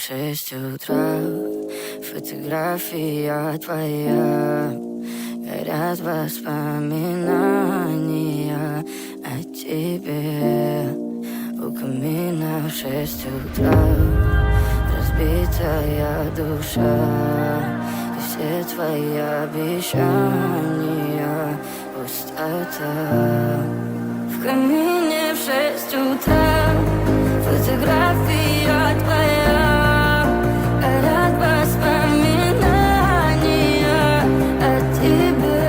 6 утра, фотография твоя, горят воспоминания о тебе. У камина в 6 утра, разбитая душа, и все твои обещания пустота. В камине в 6 утра, фотография твоя, горят воспоминания о тебе.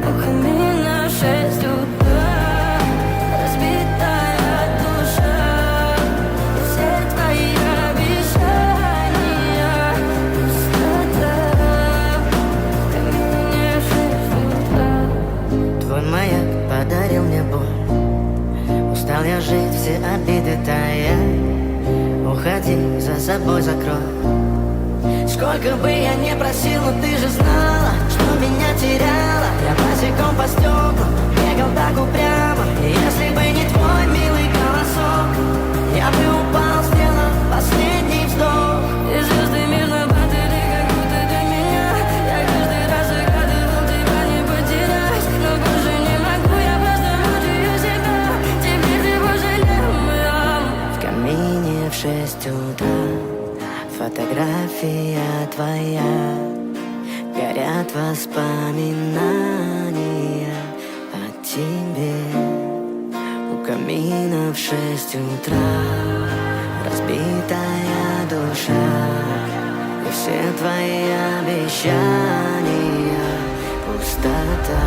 У камина в 6 утра, разбитая душа, и все твои обещания пустота. В камине в 6 утра. Твой маяк подарил мне боль. Устал я жить, все обиды тая. Уходи, за собой закрой. Сколько бы я не просил, но ты же знала, что меня теряла. Я босиком по стеклам бегал так упрямо. И если бы не твой милый голосок, я бы упал, сделал последний вздох. И звезды мирно падали, как будто для меня. Я каждый раз загадывал тебя не потерять, но больше не могу, я просто мучаю себя. Теперь ты пожалел меня. В камине в 6 утра, фотография твоя, горят воспоминания о тебе. У камина в 6 утра, разбитая душа, и все твои обещания пустота.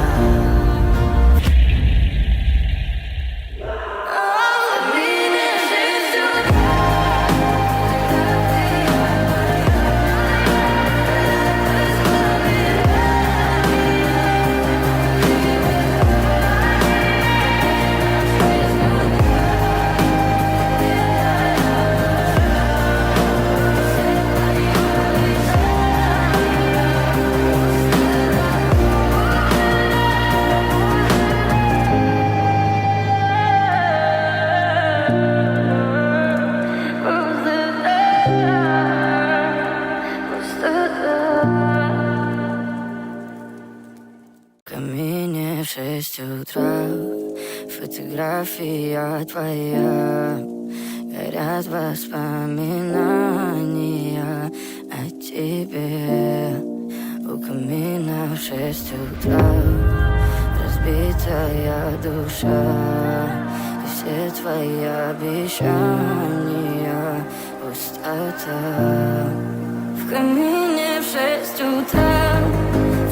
В камине в 6 утра, фотография твоя, горят воспоминания о тебе. У камина в 6 утра, разбитая душа, и все твои обещания пустота. В камине в 6 утра,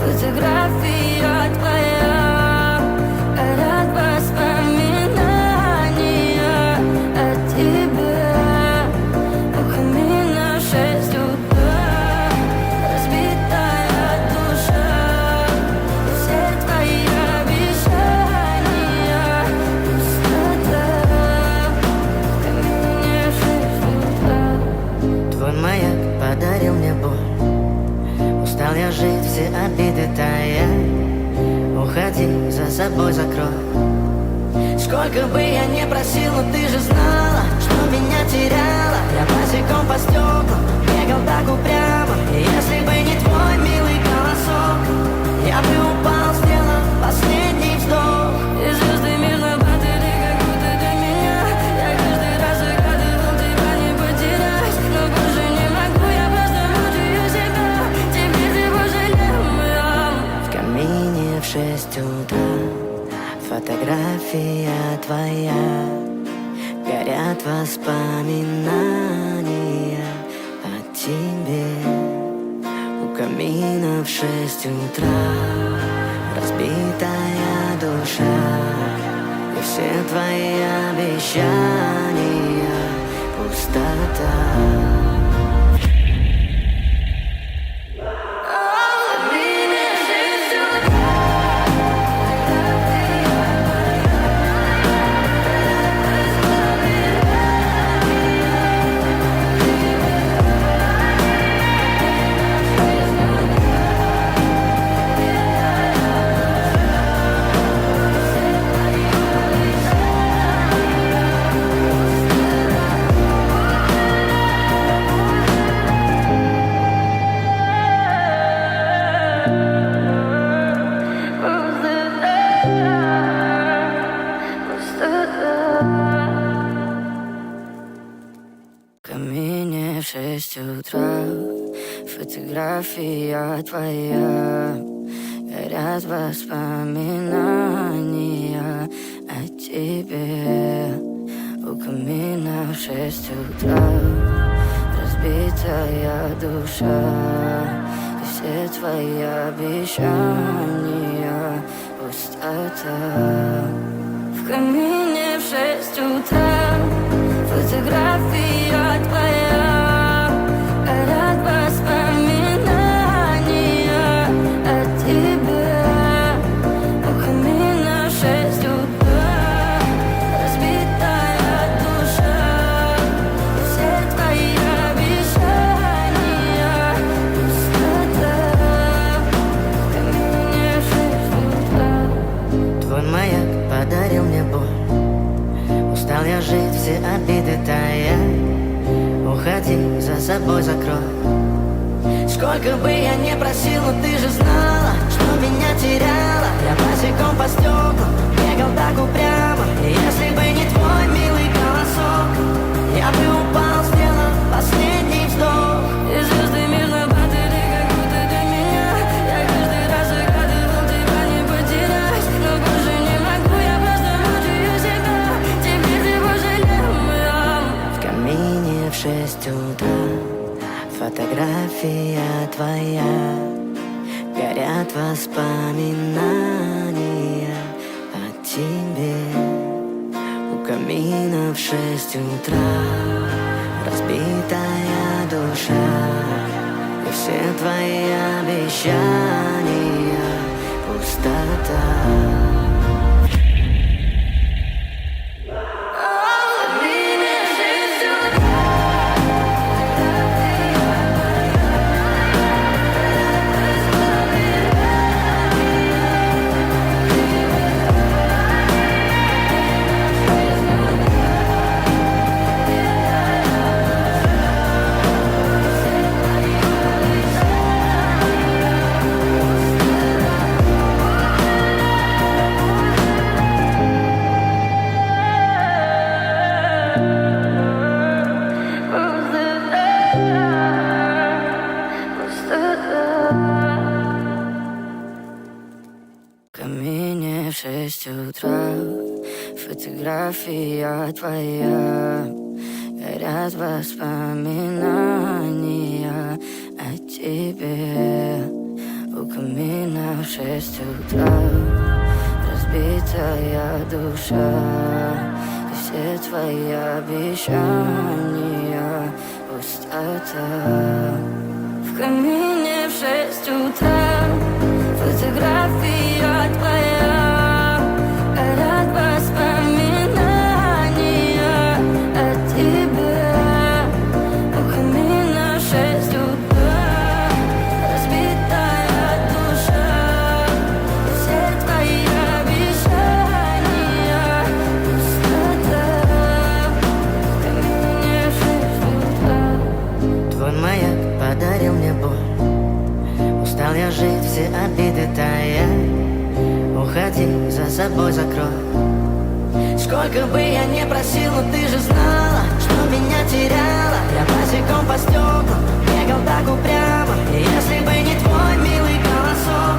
фотография твоя, горят воспоминания о тебе. У камина в 6 утра, разбитая душа, и все твои обещания пустота. В камине в 6 утра. Твой маяк подарил мне боль. Устал я жить, все обиды тая. Уходи, за собой закрой. Сколько бы я не просил, но ты же знала, что меня теряла. Я босиком по стеклам бегал так упрямо. И если бы не твой милый голосок, я бы упал, сделал последний вздох. И звезды мирно падали, как будто для меня. Я каждый раз загадывал тебя не потерять, но больше не могу, я просто мучаю себя. Теперь ты пожалел меня. В камине в 6 утра, фотография твоя, горят воспоминания о тебе. У камина в 6 утра, разбитая душа, и все твои обещания пустота. в 6 утра. Фотография твоя, горят воспоминания о тебе. У камина в 6 утра, разбитая душа, и все твои обещания пустота. В камине в 6 утра, фотография твоя, горят воспоминания о тебе. У камина в 6 утра, разбитая душа, и все твои обещания пустота. В камине в 6 утра. Твой маяк подарил мне боль. Устал я жить, все обиды тая. Уходи, за собой закрой. Сколько бы я не просил, но ты же знала, что меня теряла. Я босиком по стеклам бегал так упрямо. И если бы не твой милый голосок, я бы упал, сделав последний вздох. И звезды мирно падали, как будто до меня. Я каждый раз загадывал тебя не потерять, но больше не могу, я просто мучаю себя. Теперь ты пожалел меня. В камине в 6 утра, фотография твоя, горят воспоминания о тебе. У камина в 6 утра, разбитая душа, и все твои обещания пустота. В камине в 6 утра, фотография твоя, горят воспоминания о тебе. У камина в 6 утра, разбитая душа, и все твои обещания пустота. В камине в 6 утра, фотография твоя, горят воспоминания о тебе. У камина в 6 утра, разбитая душа, и все твои обещания пустота. В камине в 6 утра. Твой маяк подарил мне боль. Устал я жить, все обиды тая. Уходи, за собой закрой. Сколько бы я не просил, но ты же знала, что меня теряла. Я босиком по стеклам бегал так упрямо. И если бы не твой милый голосок,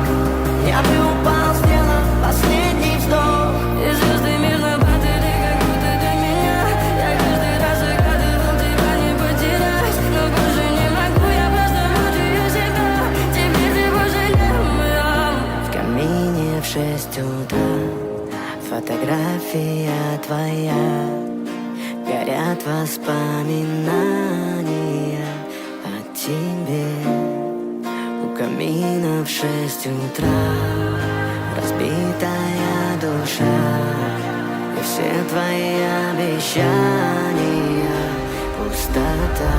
я бы упал, сделав последний вздох. И звезды мирно падали, как будто до меня. Я каждый раз загадывал тебя не потерять, но больше не могу, я просто мучаю себя. Теперь ты пожалел меня. В камине в 6 утра, фотография твоя, горят воспоминания о тебе. У камина в 6 утра, разбитая душа, и все твои обещания пустота.